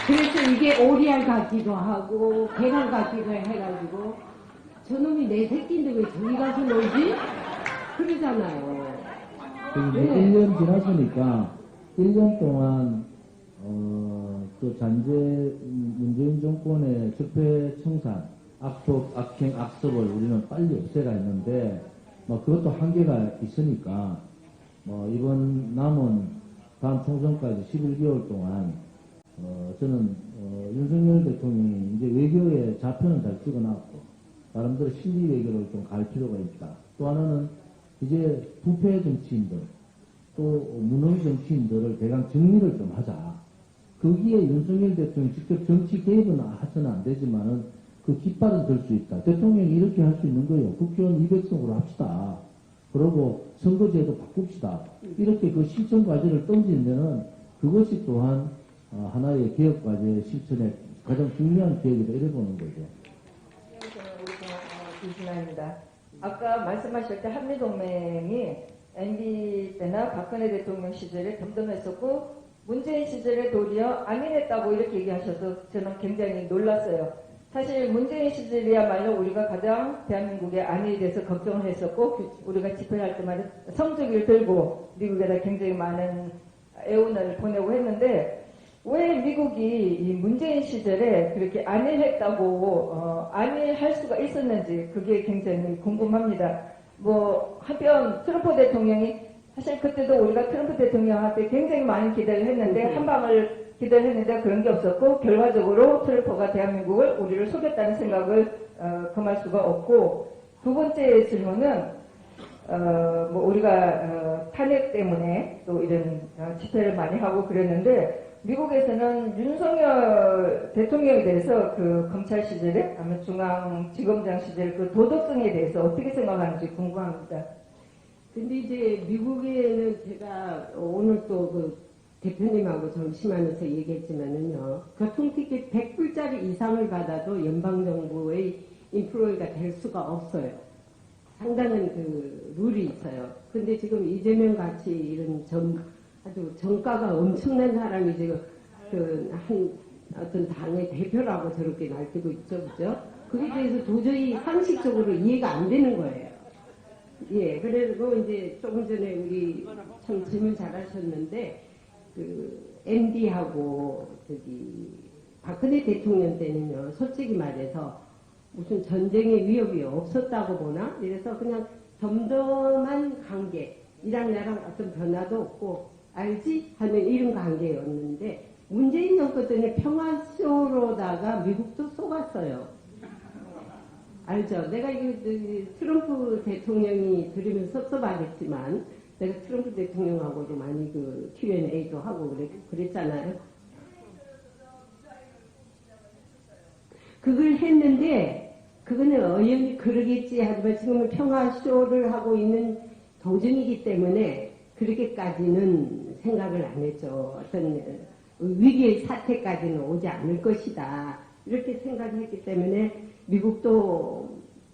그래서 이게 오리알 같기도 하고 계란 같기도 해가지고 저놈이 내 새끼인데 왜 저기 가서 놀지? 그러잖아요. 네. 1년 지났으니까 1년 동안 그 잔재 문재인 정권의 적폐 청산, 악법, 악행, 악습을 우리는 빨리 없애라 했는데 그것도 한계가 있으니까 이번 남은 다음 총선까지 11개월 동안 저는 윤석열 대통령이 이제 외교의 좌표는 잘 찍어놨고 나름대로 실리 외교를 좀 갈 필요가 있다. 또 하나는 이제 부패 정치인들 또 무능 정치인들을 대강 정리를 좀 하자. 거기에 윤석열 대통령이 직접 정치 개입은 하서는 안 되지만은 그 깃발은 들 수 있다. 대통령이 이렇게 할 수 있는 거예요. 국회의원 200석으로 합시다. 그러고 선거제도 바꿉시다. 이렇게 그 실천 과제를 던지면은 그것이 또한 하나의 개혁 과제 실천의 가장 중요한 계획이다. 이래 보는 거죠. 이진아입니다. 아까 말씀하실 때 한미동맹이 MB 때나 박근혜 대통령 시절에 덤덤했었고 문재인 시절에 도리어 안일했다고 이렇게 얘기하셔서 저는 굉장히 놀랐어요. 사실 문재인 시절이야말로 우리가 가장 대한민국의 안일에 대해서 걱정을 했었고 우리가 집회할 때마다 성조기를 들고 미국에다 굉장히 많은 애원을 보내고 했는데 왜 미국이 이 문재인 시절에 그렇게 안일했다고 안일할 수가 있었는지 그게 굉장히 궁금합니다. 한편 트럼프 대통령이 사실 그때도 우리가 트럼프 대통령한테 굉장히 많은 기대를 했는데 한방을 기대를 했는데 그런 게 없었고 결과적으로 트럼프가 대한민국을 우리를 속였다는 생각을 금할 수가 없고 두 번째 질문은 우리가 탄핵 때문에 또 이런 집회를 많이 하고 그랬는데 미국에서는 윤석열 대통령에 대해서 그 검찰 시절에 아니면 중앙지검장 시절 그 도덕성에 대해서 어떻게 생각하는지 궁금합니다. 근데 이제 미국에는 제가 오늘 또 그 대표님하고 점심하면서 얘기했지만은요, 교통티켓 100불짜리 이상을 받아도 연방정부의 인플로이가 될 수가 없어요. 상당한 그 룰이 있어요. 근데 지금 이재명 같이 이런 아주 정가가 엄청난 사람이 지금 어떤 당의 대표라고 저렇게 날뛰고 있죠, 그죠? 그에 대해서 도저히 상식적으로 이해가 안 되는 거예요. 예, 그리고 이제 조금 전에 우리 참 질문 잘하셨는데, MD하고 박근혜 대통령 때는요, 솔직히 말해서 무슨 전쟁의 위협이 없었다고 보나? 이래서 그냥 덤덤한 관계, 이랑 나랑 어떤 변화도 없고, 알지? 하는 이런 관계였는데, 문재인 정권 때는 평화쇼로다가 미국도 속았어요. 알죠? 내가 이거 트럼프 대통령이 들으면 섭섭하겠지만 내가 트럼프 대통령하고도 많이 그 Q&A도 하고 그랬잖아요. 그걸 했는데 그거는 어연히 그러겠지 하지만 지금은 평화쇼를 하고 있는 도중이기 때문에 그렇게까지는 생각을 안 했죠. 어떤 위기의 사태까지는 오지 않을 것이다. 이렇게 생각했기 때문에 미국도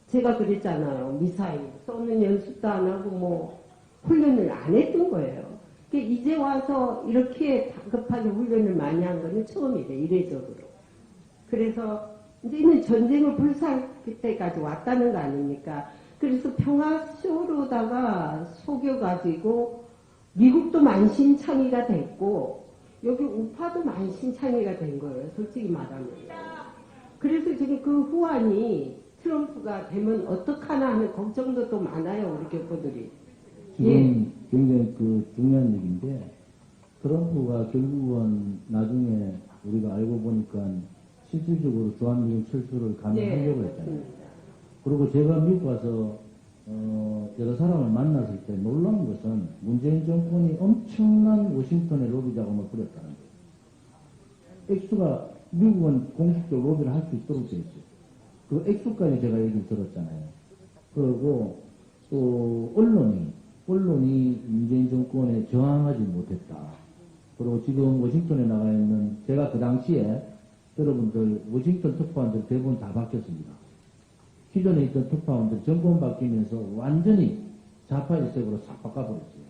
제가 그랬잖아요. 미사일 쏘는 연습도 안 하고 뭐 훈련을 안 했던 거예요. 이제 와서 이렇게 다급하게 훈련을 많이 한 거는 처음이래, 이례적으로. 그래서 이제는 전쟁을 불사할 때까지 왔다는 거 아닙니까? 그래서 평화쇼로다가 속여가지고 미국도 만신창이가 됐고 여기 우파도 만신창이가 된 거예요. 솔직히 말하면. 그래서 지금 그 후환이 트럼프가 되면 어떡하나 하는 걱정도 또 많아요. 우리 교포들이. 지금 굉장히 그 중요한 얘기인데 트럼프가 결국은 나중에 우리가 알고 보니까 실질적으로 주한미군 철수를 감행하려고 했잖아요. 그리고 제가 미국 가서 여러 사람을 만났을 때 놀라운 것은 문재인 정권이 엄청난 워싱턴의 로비 자금을 뿌렸다는 거예요. 액수가 미국은 공식적으로 로비를 할 수 있도록 되어 있어요. 그 액수까지 제가 얘기를 들었잖아요. 그리고 또 언론이 문재인 정권에 저항하지 못했다. 그리고 지금 워싱턴에 나가 있는 제가 그 당시에 여러분들 워싱턴 특파원들 대부분 다 바뀌었습니다. 기존에 있던 특파원들 정권 바뀌면서 완전히 좌파 일색으로 싹 바꿔버렸어요.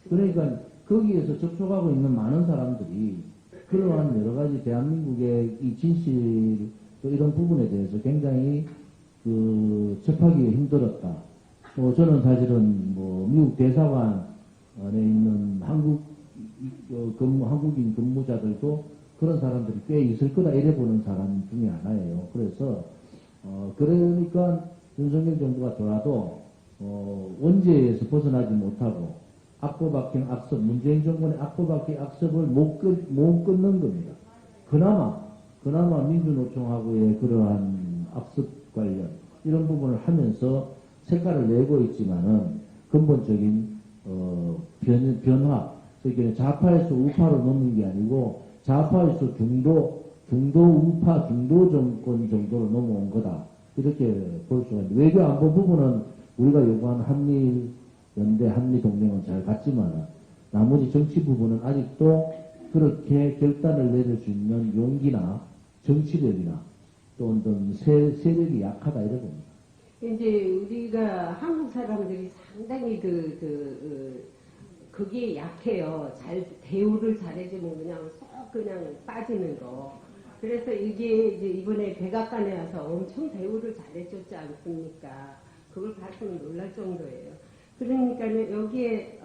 그러니까 거기에서 접촉하고 있는 많은 사람들이 그러한 여러 가지 대한민국의 이 진실 또 이런 부분에 대해서 굉장히 접하기 힘들었다. 저는 사실은 미국 대사관에 있는 한국인 근무자들도 그런 사람들이 꽤 있을 거다 이래 보는 사람 중에 하나예요. 그래서 그러니까 윤석열 정부가 돌아도 원죄에서 벗어나지 못하고 악보박힌 악습, 문재인 정권의 악보박힌 악습을 못 끊는 겁니다. 그나마 민주노총하고의 그러한 악습 관련 이런 부분을 하면서 색깔을 내고 있지만은 근본적인 변화, 그러니까 좌파에서 우파로 넘는 게 아니고 좌파에서 중도 우파 중도 정권 정도로 넘어온 거다. 이렇게 볼 수가 있는데 외교 안보 부분은 우리가 요구한 한미 연대, 한미 동맹은 잘 갔지만 나머지 정치 부분은 아직도 그렇게 결단을 내릴 수 있는 용기나 정치력이나 또 어떤 세력이 약하다 이래 봅니다. 이제 우리가 한국 사람들이 상당히 그게 약해요. 대우를 잘해주면 그냥 빠지는 거. 그래서 이게 이제 이번에 백악관에 와서 엄청 대우를 잘해줬지 않습니까? 그걸 봤으면 놀랄 정도예요. 그러니까 여기에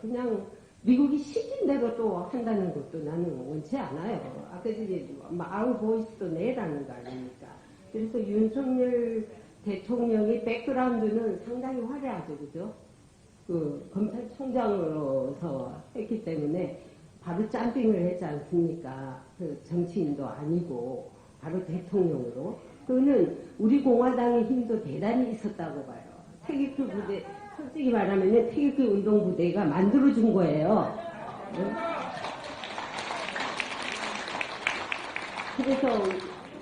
그냥 미국이 시킨 대로 또 한다는 것도 나는 원치 않아요. 아까 이제 마을 보이스도 내라는 거 아닙니까? 그래서 윤석열 대통령의 백그라운드는 상당히 화려하죠, 그죠? 검찰총장으로서 했기 때문에 바로 짬빙을 했지 않습니까? 정치인도 아니고 바로 대통령으로. 그거는 우리 공화당의 힘도 대단히 있었다고 봐요. 태극기 부대, 솔직히 말하면 태극기 운동 부대가 만들어준 거예요. 그래서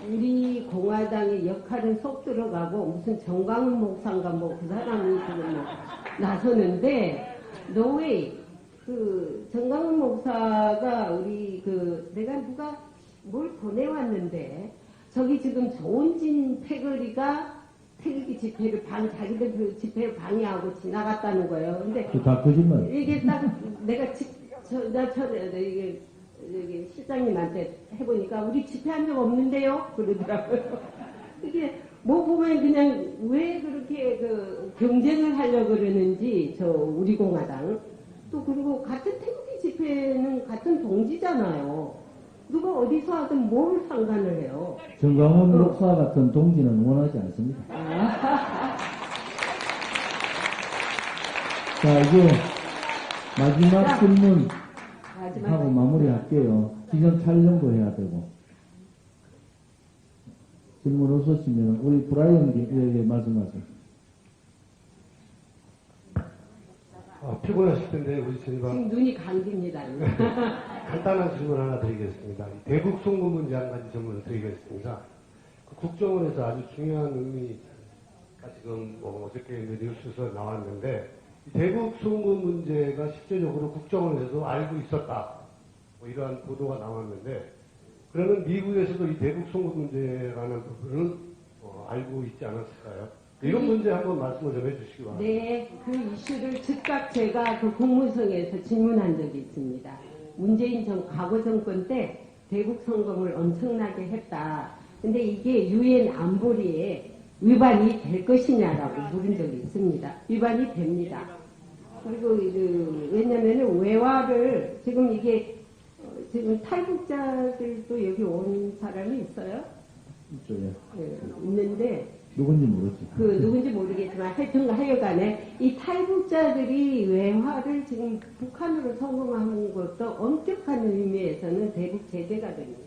우리 공화당의 역할은 쏙 들어가고 무슨 정광훈 목사인가 그 사람이 지금 나서는데 노웨이 정광훈 목사가 우리 내가 누가 뭘 보내왔는데 저기 지금 조은진 패거리가 태극기 집회를 자기들 집회를 방해하고 지나갔다는 거예요. 근데 다 거짓말. 이게 딱 내가 이게 실장님한테 해보니까 우리 집회한 적 없는데요? 그러더라고요. 이게 보면 그냥 왜 그렇게 경쟁을 하려고 그러는지 우리 공화당 또 그리고 같은 태극기 집회는 같은 동지잖아요. 누가 어디서 하든 뭘 상관을 해요. 정광훈 목사 같은 동지는 원하지 않습니다. 자, 이제 마지막 질문 하고 마무리할게요. 기존 촬영도 해야 되고. 질문 없으시면 우리 브라이언에게 말씀하세요. 피곤하실 텐데 우리 저희가 지금 눈이 감깁니다. 간단한 질문 하나 드리겠습니다. 대북 송금 문제 한 가지 질문을 드리겠습니다. 그 국정원에서 아주 중요한 의미가 지금 어저께 뉴스에서 나왔는데 이 대북 송금 문제가 실제적으로 국정원에서도 알고 있었다. 이러한 보도가 나왔는데 그러면 미국에서도 이 대북 송금 문제라는 부분을 알고 있지 않았을까요? 이런 문제 한번 말씀을 좀 해주시기 바랍니다. 네, 그 이슈를 즉각 제가 그 국무성에서 질문한 적이 있습니다. 문재인 과거 정권 때 대북 송금을 엄청나게 했다. 근데 이게 유엔 안보리에 위반이 될 것이냐라고 물은 적이 있습니다. 위반이 됩니다. 그리고 왜냐면은 외화를 지금 이게 지금 탈북자들도 여기 온 사람이 있어요? 이쪽에. 네, 있는데 누군지 모르지. 누군지 모르겠지만 하여간에 이 탈북자들이 외화를 지금 북한으로 송금하는 것도 엄격한 의미에서는 대북 제재가 됩니다.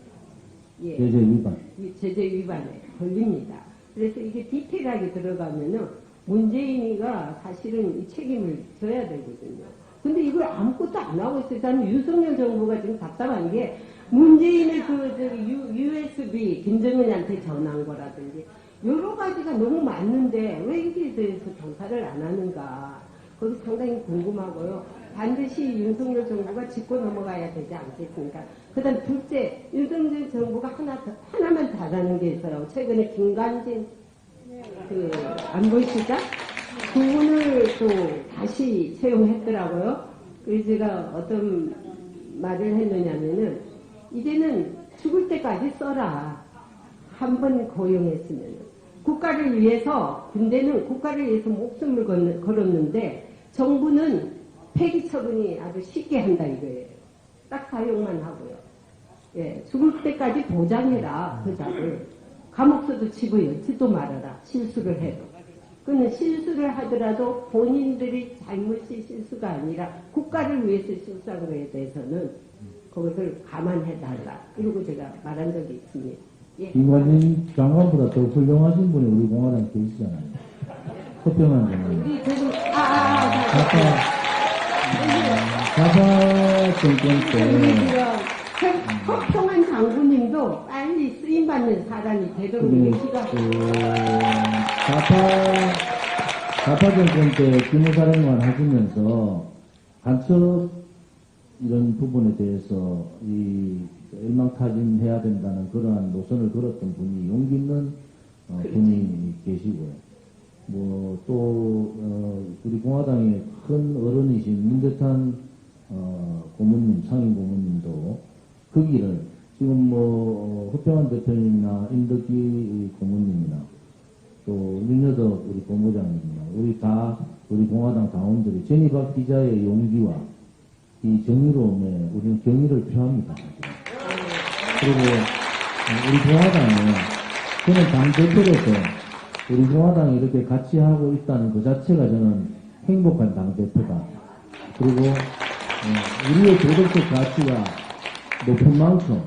예. 제재 위반. 이 제재 위반에 걸립니다. 그래서 이게 디테일하게 들어가면은 문재인이가 사실은 이 책임을 져야 되거든요. 근데 이걸 아무것도 안 하고 있어요. 저는 윤석열 정부가 지금 답답한 게 문재인의 USB 김정은한테 전한 거라든지 여러 가지가 너무 많은데 왜 여기에 대해서 조사를 안 하는가. 그것도 상당히 궁금하고요. 반드시 윤석열 정부가 짚고 넘어가야 되지 않겠습니까? 그 다음 둘째, 윤석열 정부가 하나만 잘하는 게 있어요. 최근에 김관진 안보실장? 그분을 또 다시 채용했더라고요. 그래서 제가 어떤 말을 했느냐면은 이제는 죽을 때까지 써라. 한 번 고용했으면. 국가를 위해서, 군대는 국가를 위해서 목숨을 걸었는데 정부는 폐기 처분이 아주 쉽게 한다 이거예요. 딱 사용만 하고요. 예, 죽을 때까지 보장해라, 그 자를. 감옥서도 집어넣지도 말아라, 실수를 해도. 그는 실수를 하더라도 본인들이 잘못이 실수가 아니라 국가를 위해서 실수한 거에 대해서는 그것을 감안해달라. 이러고 제가 말한 적이 있습니다. 예. 김관진 장관보다 더 훌륭하신 분이 우리 공화당에 계시잖아요. 서평한 장관. 우리 지금 좌파 정권 때 허평한 장군님도 빨리 쓰임받는 사람이 되도록 얘기가 좌파 정권 때 기무사령관 하시면서 간첩 이런 부분에 대해서 일망타진해야 된다는 그러한 노선을 걸었던 분이 용기 있는 분이 계시고요. 우리 공화당의 큰 어른이신 민대탄 고문님, 상임 고문님도 그 길을 지금 허평한 대표님이나 임덕기 고문님이나 또 윤여덕 우리 고무장님이나 우리 공화당 당원들이 jennifer 기자의 용기와 이 정의로움에 우리는 경의를 표합니다. 그리고 우리 공화당은 저는 당대표로서 우리 공화당이 이렇게 같이 하고 있다는 그 자체가 저는 행복한 당대표다. 그리고 우리의 도덕적 가치가 높은 만큼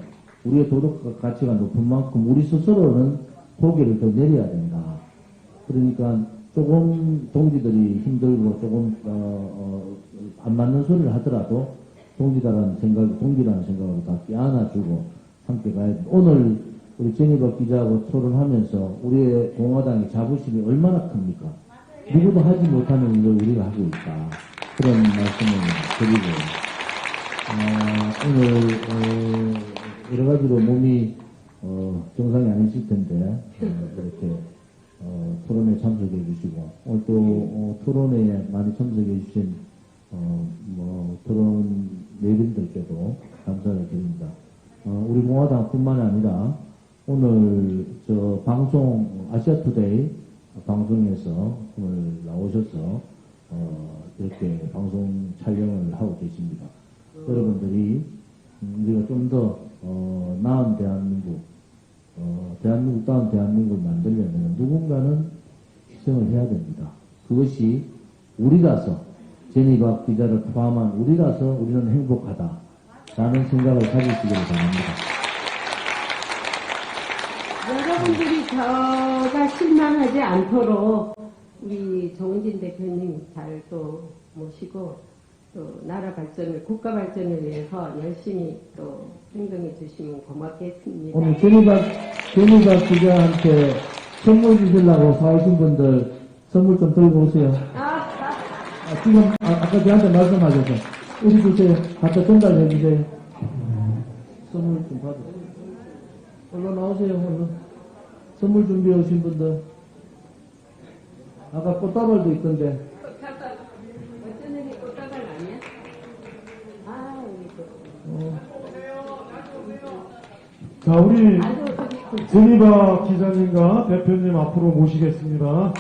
우리의 도덕적 가치가 높은 만큼 우리 스스로는 고개를 더 내려야 된다. 그러니까 조금 동지들이 힘들고 조금 안 맞는 소리를 하더라도 동지라는 생각으로 다 껴안아주고 함께 가야 돼. 오늘 우리 jennifer 기자하고 토론하면서 우리의 공화당의 자부심이 얼마나 큽니까? 누구도 하지 못하는 일을 우리가 하고 있다. 그런 말씀을 드리고 오늘 여러 가지로 몸이 정상이 아니실 텐데 이렇게 토론에 참석해 주시고 오늘 또 토론에 많이 참석해 주신 토론 내빈들께도 감사를 드립니다. 우리 공화당뿐만 아니라 오늘 방송 아시아투데이 방송에서 오늘 나오셔서 이렇게 방송 촬영을 하고 계십니다. 여러분들이 우리가 좀 더 나은 대한민국다운 대한민국을 만들려면 누군가는 희생을 해야 됩니다. 그것이 우리라서 jennifer 기자를 포함한 우리라서 우리는 행복하다. 라는 생각을 가지시기를 바랍니다. 여러분들이 저가 실망하지 않도록 우리 정은진 대표님 잘 또 모시고 또 나라 발전을, 국가 발전을 위해서 열심히 또 행동해 주시면 고맙겠습니다. 오늘 jennifer 기자한테 선물 주시려고 사오신 분들 선물 좀 들고 오세요. 지금 아까 저한테 말씀하셔서 이리 주세요. 갖다 전달해 주세요. 선물 좀 받으세요. 얼른 나오세요. 얼른. 선물 준비해 오신 분들. 아까 꽃다발도 있던데. 어쩐 일이 꽃다발 아니야? 아, 우리 자, 우리 아주 제니바 기자님과 대표님 앞으로 모시겠습니다.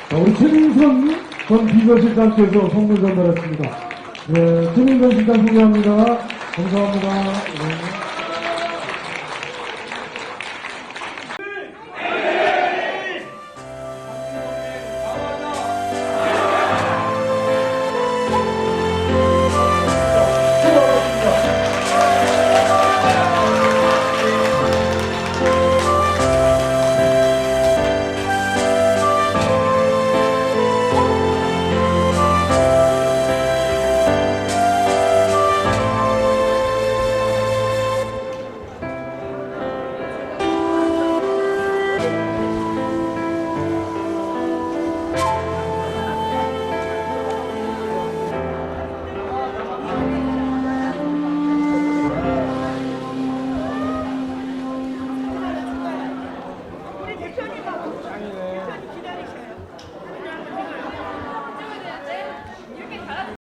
자, 우리 최민선 전 비서실장께서 선물 전달했습니다. 네, 최민선 실장 소개합니다. 감사합니다. 네.